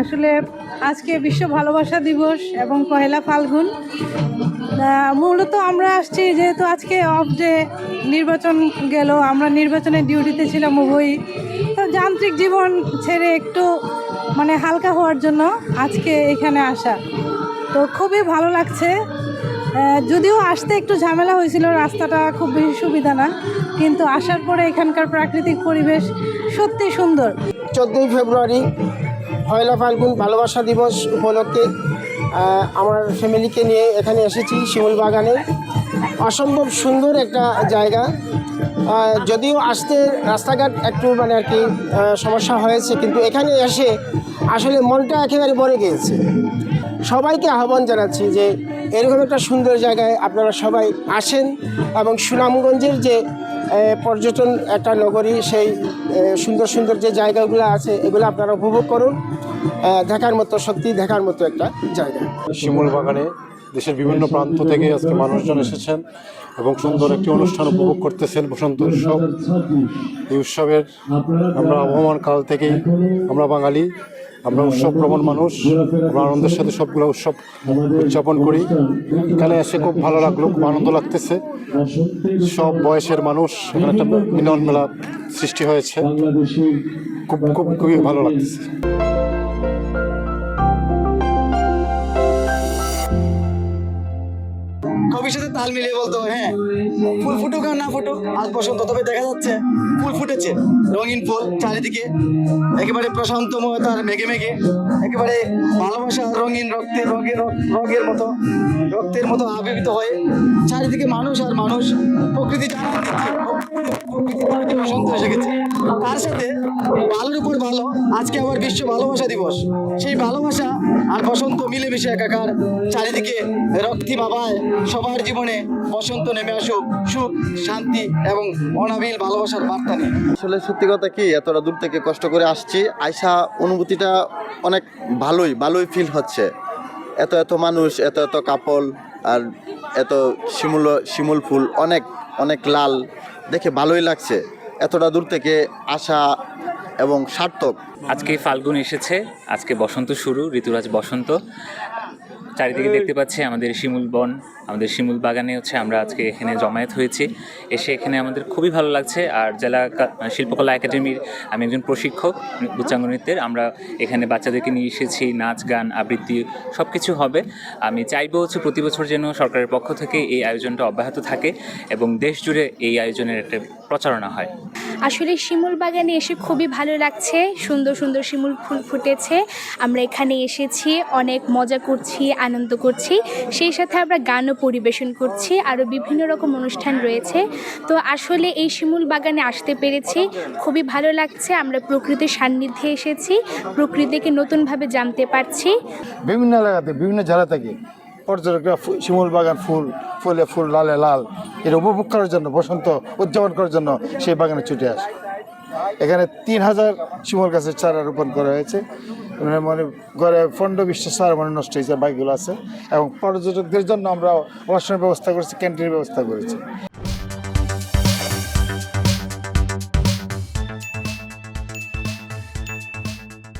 আসলে আজকে বিশ্ব ভালোবাসা দিবস এবং পহেলা ফাল্গুন। মূলত আমরা আসছি যেহেতু আজকে অফ ডে, নির্বাচন গেল, আমরা নির্বাচনের ডিউটিতে ছিলাম উভয়ই। তো যান্ত্রিক জীবন ছেড়ে একটু মানে হালকা হওয়ার জন্য আজকে এখানে আসা। তো খুবই ভালো লাগছে। যদিও আসতে একটু ঝামেলা হয়েছিল, রাস্তাটা খুব বেশি সুবিধা না, কিন্তু আসার পরে এখানকার প্রাকৃতিক পরিবেশ সত্যি সুন্দর। 14ই ফেব্রুয়ারি পয়লা ফাল্গুন ভালোবাসা দিবস উপলক্ষে আমার ফ্যামিলিকে নিয়ে এখানে এসেছি শিমুল বাগানে। অসম্ভব সুন্দর একটা জায়গা। যদিও আসতে রাস্তাঘাট একটু মানে আর কি সমস্যা হয়েছে, কিন্তু এখানে এসে আসলে মনটা একেবারে ভরে গিয়েছে। সবাইকে আহ্বান জানাচ্ছি যে এরকম একটা সুন্দর জায়গায় আপনারা সবাই আসেন এবং সুনামগঞ্জের যে পর্যটন একটা নগরী, সেই সুন্দর সুন্দর যে জায়গাগুলো আছে এগুলো আপনারা উপভোগ করুন। দেখার মতো, সত্যি দেখার মতো একটা জায়গা। শিমুল বাগানে দেশের বিভিন্ন প্রান্ত থেকে আজকে মানুষজন এসেছেন এবং সুন্দর একটি অনুষ্ঠান উপভোগ করতেছেন, বসন্ত উৎসব। এই উৎসবের আমরা আবহমান কাল থেকেই আমরা বাঙালি, আমরা উৎসবপ্রবণ মানুষ, আমরা আনন্দের সাথে সবগুলো উৎসব উদযাপন করি। এখানে এসে খুব ভালো লাগলো, খুব আনন্দ লাগতেছে। সব বয়সের মানুষ, এখানে একটা মিলন মেলা সৃষ্টি হয়েছে, খুবই ভালো লাগতেছে। কবির সাথে তাল মিলিয়ে বলতো, হ্যাঁ ফুল ফুটুক আর না ফুটুক, আজ বসন্ত, তবে দেখা যাচ্ছে ফুল ফুটেছে, রঙিন ফুল চারিদিকে, একেবারে প্রশান্তময়তার মেঘে মেঘে, একেবারে ভালোবাসা রঙিন রক্তের মতো আবির্ভূত হয়ে চারিদিকে মানুষ আর মানুষ, প্রকৃতি বসন্ত এসে গেছে। তার সাথে ভালোর উপর ভালো, আজকে আবার বিশ্ব ভালোবাসা দিবস। সেই ভালোবাসা আর বসন্ত মিলেমিশে একাকার, চারিদিকে রক্তি বাবায় সবার জীবনে বসন্ত নেমে আসুক, সুখ শান্তি এবং অনাবিল ভালোবাসার বার্তা নিয়ে। আসলে সত্যি কথা কি, এতটা দূর থেকে কষ্ট করে আসছি, আইসা অনুভূতিটা অনেক ভালোই ফিল হচ্ছে। এত মানুষ, এত কাপল, আর এত শিমুল ফুল অনেক লাল, দেখে ভালোই লাগছে। এতটা দূর থেকে আসা এবং সার্থক। আজকে ফাল্গুন এসেছে, আজকে বসন্ত শুরু, ঋতুরাজ বসন্ত। চারিদিকে দেখতে পাচ্ছি আমাদের শিমুল বন, আমাদের শিমুল বাগানে আমরা আজকে এখানে জমায়েত হয়েছি। এসে এখানে আমাদের খুবই ভালো লাগছে। আর জেলা শিল্পকলা একাডেমির আমি একজন প্রশিক্ষক উচ্চাঙ্গ নৃত্যের। আমরা এখানে বাচ্চাদেরকে নিয়ে এসেছি, নাচ গান আবৃত্তি সব কিছু হবে। আমি চাইবো প্রতি বছর যেন সরকারের পক্ষ থেকে এই আয়োজনটা অব্যাহত থাকে এবং দেশ জুড়ে এই আয়োজনের একটা প্রচারণা হয়। আসলে শিমুল বাগানে এসে খুবই ভালো লাগছে, সুন্দর সুন্দর শিমুল ফুল ফুটেছে। আমরা এখানে এসেছি, অনেক মজা করছি, আনন্দ করছি, সেই সাথে আমরা গানও পরিবেশন করছি, আরও বিভিন্ন রকম অনুষ্ঠান রয়েছে। তো আসলে এই শিমুল বাগানে আসতে পেরেছি, খুবই ভালো লাগছে। আমরা প্রকৃতির সান্নিধ্যে এসেছি, প্রকৃতিকে নতুনভাবে জানতে পারছি। বিভিন্ন এলাকাতে, বিভিন্ন জেলা থেকে পর্যটকরা শিমুল বাগান ফুল লালে লাল এটা উপভোগ করার জন্য, বসন্ত উদযাপন করার জন্য সেই বাগানে ছুটে আসে। এখানে 3000 শিমুল গাছের চারা রোপণ করা হয়েছে। মানে ঘরে 15-20টা চারা মানে নষ্ট হয়েছে, বাকিগুলো আছে। এবং পর্যটকদের জন্য আমরা আবাসনের ব্যবস্থা করেছি, ক্যান্টিনের ব্যবস্থা করেছি।